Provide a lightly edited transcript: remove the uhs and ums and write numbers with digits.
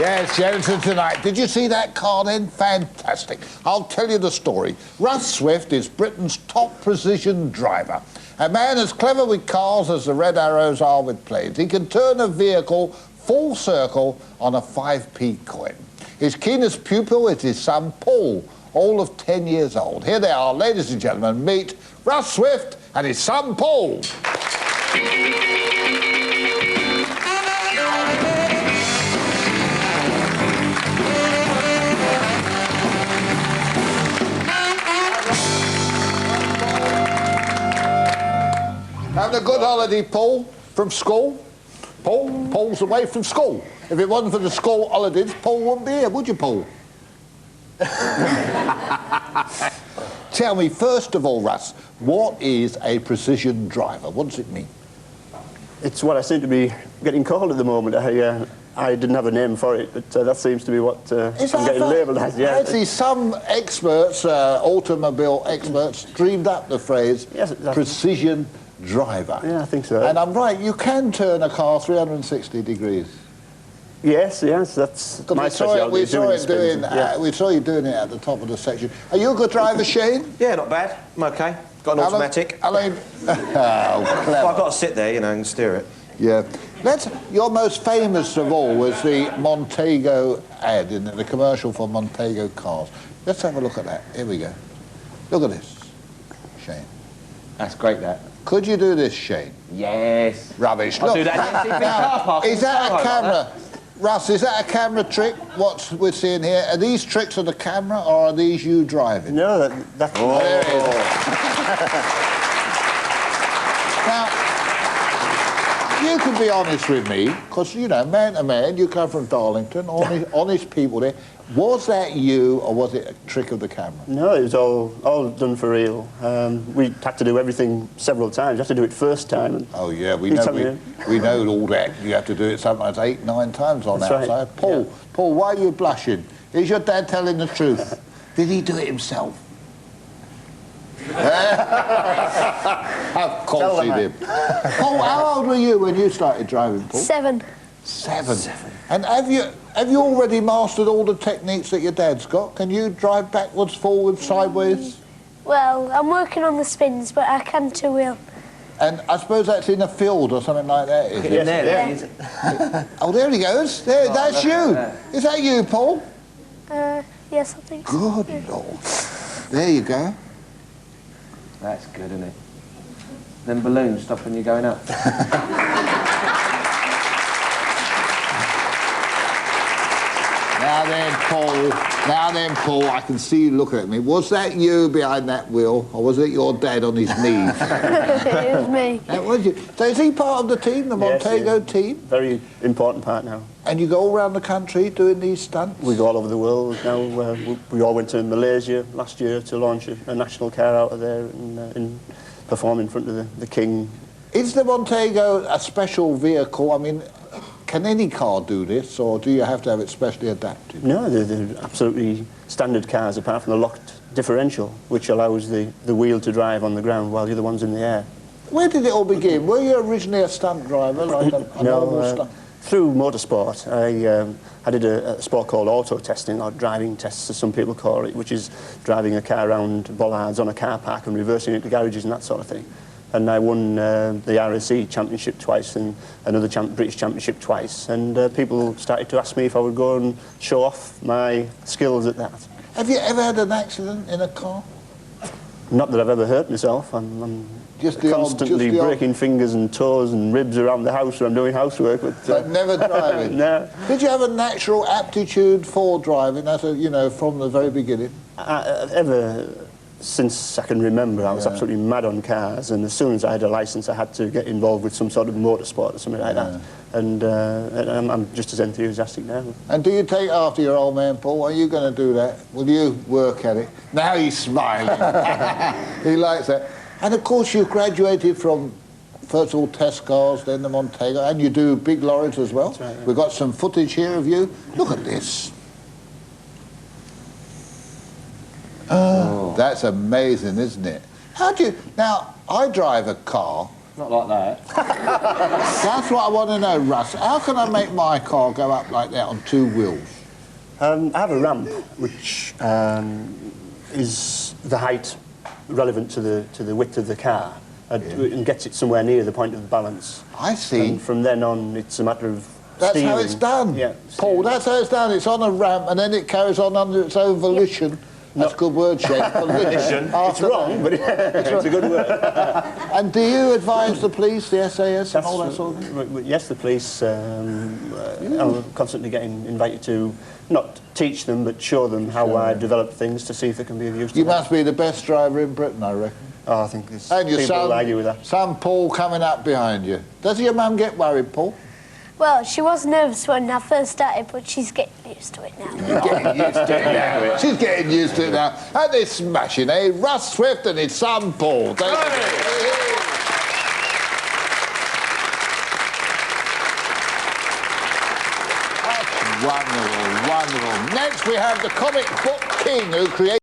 Yes, Jameson Tonight. Did you see that car then? Fantastic. I'll tell you the story. Russ Swift is Britain's top precision driver. A man as clever with cars as the Red Arrows are with planes. He can turn a vehicle full circle on a 5p coin. His keenest pupil is his son Paul, all of 10 years old. Here they are, ladies and gentlemen. Meet Russ Swift and his son Paul. Having a good holiday, Paul, from school? Paul's away from school. If it wasn't for the school holidays, Paul wouldn't be here, would you, Paul? Tell me, first of all, Russ, what is a precision driver? What does it mean? It's what I seem to be getting called at the moment. I didn't have a name for it, but that seems to be what I'm getting labelled as. Yeah. Actually, some experts, automobile experts, dreamed up the phrase precision driver. Yeah, I think so. And I'm right, you can turn a car 360 degrees. Yes, that's my specialty. We saw you doing it at the top of the section. Are you a good driver, Shane? Yeah, not bad. I'm okay. Got an automatic. Oh, clever. I've got to sit there, you know, and steer it. Yeah. Your most famous of all was the Montego ad, in the commercial for Montego cars. Let's have a look at that. Here we go. Look at this, Shane. That's great, that. Could you do this, Shane? Yes. Rubbish. I'll Look. do that. Now, is that a camera? Russ, is that a camera trick, what we're seeing here? Are these tricks of the camera, or are these you driving? No, that's... Oh, there it is. Now, you can be honest with me, because, you know, man to man, you come from Darlington, honest people there. Was that you, or was it a trick of the camera? No, it was all done for real. We had to do everything several times. You have to do it first time. And oh, yeah, we know all that. You have to do it sometimes 8, 9 times on outside. Right. Paul, why are you blushing? Is your dad telling the truth? Did he do it himself? Of course he did. Paul, how old were you when you started driving, Paul? 7. 7. And have you already mastered all the techniques that your dad's got? Can you drive backwards, forwards, sideways? Well, I'm working on the spins, but I can two-wheel. And I suppose that's in a field or something like that, is it? Yeah, there he is. Oh, there he goes. There, that's you. Is that you, Paul? Yes, I think so. Good Lord. There you go. That's good, isn't it? Them balloons stop when you're going up. Now then, Paul, I can see you looking at me. Was that you behind that wheel, or was it your dad on his knees? It was me. That was you. So is he part of the team, the Montego team? Very important part now. And you go all around the country doing these stunts? We go all over the world now. We all went to Malaysia last year to launch a national car out of there and perform in front of the King. Is the Montego a special vehicle? I mean, can any car do this, or do you have to have it specially adapted? No, they're absolutely standard cars, apart from the locked differential, which allows the wheel to drive on the ground while the other one's in the air. Where did it all begin? Were you originally a stunt driver, like a normal stunt? Through motorsport. I did a sport called auto testing, or driving tests as some people call it, which is driving a car around bollards on a car park and reversing it to garages and that sort of thing. And I won the RSC championship twice and another British championship twice. And people started to ask me if I would go and show off my skills at that. Have you ever had an accident in a car? Not that I've ever hurt myself. I'm just constantly breaking fingers and toes and ribs around the house when I'm doing housework. But never driving? No. Did you have a natural aptitude for driving, from the very beginning? Since I can remember, I was absolutely mad on cars, and as soon as I had a licence, I had to get involved with some sort of motorsport or something like that. And I'm just as enthusiastic now. And do you take after your old man, Paul? Are you going to do that? Will you work at it? Now he's smiling. He likes that. And of course, you graduated from, first of all, test cars, then the Montego, and you do big lorries as well. That's right, yeah. We've got some footage here of you. Look at this. That's amazing, isn't it? How do you... Now, I drive a car Not like that. That's what I want to know, Russ. How can I make my car go up like that on 2 wheels? I have a ramp which is the height relevant to the width of the car and gets it somewhere near the point of balance. I see. And from then on, it's a matter of That's steering. how it's done. Yeah. Paul, that's how it's done. It's on a ramp and then it carries on under its own volition. That's a good word, Shane. Volition. It's wrong, but it's a good word. And do you advise the police, the SAS and all that sort of thing? Yes, the police are constantly getting invited to not teach them, but show them how I develop things to see if they can be of use to You them. must be the best driver in Britain, I reckon. Oh, I think there's And your people son, who argue with that. son Paul coming up behind you. Does your mum get worried, Paul? Well, she was nervous when I first started, but she's getting used to it now. Getting used to it now. She's getting used to it now. And they're smashing, eh? Russ Swift and his son Paul. Thank you. That's wonderful, wonderful. Next we have the comic book king who created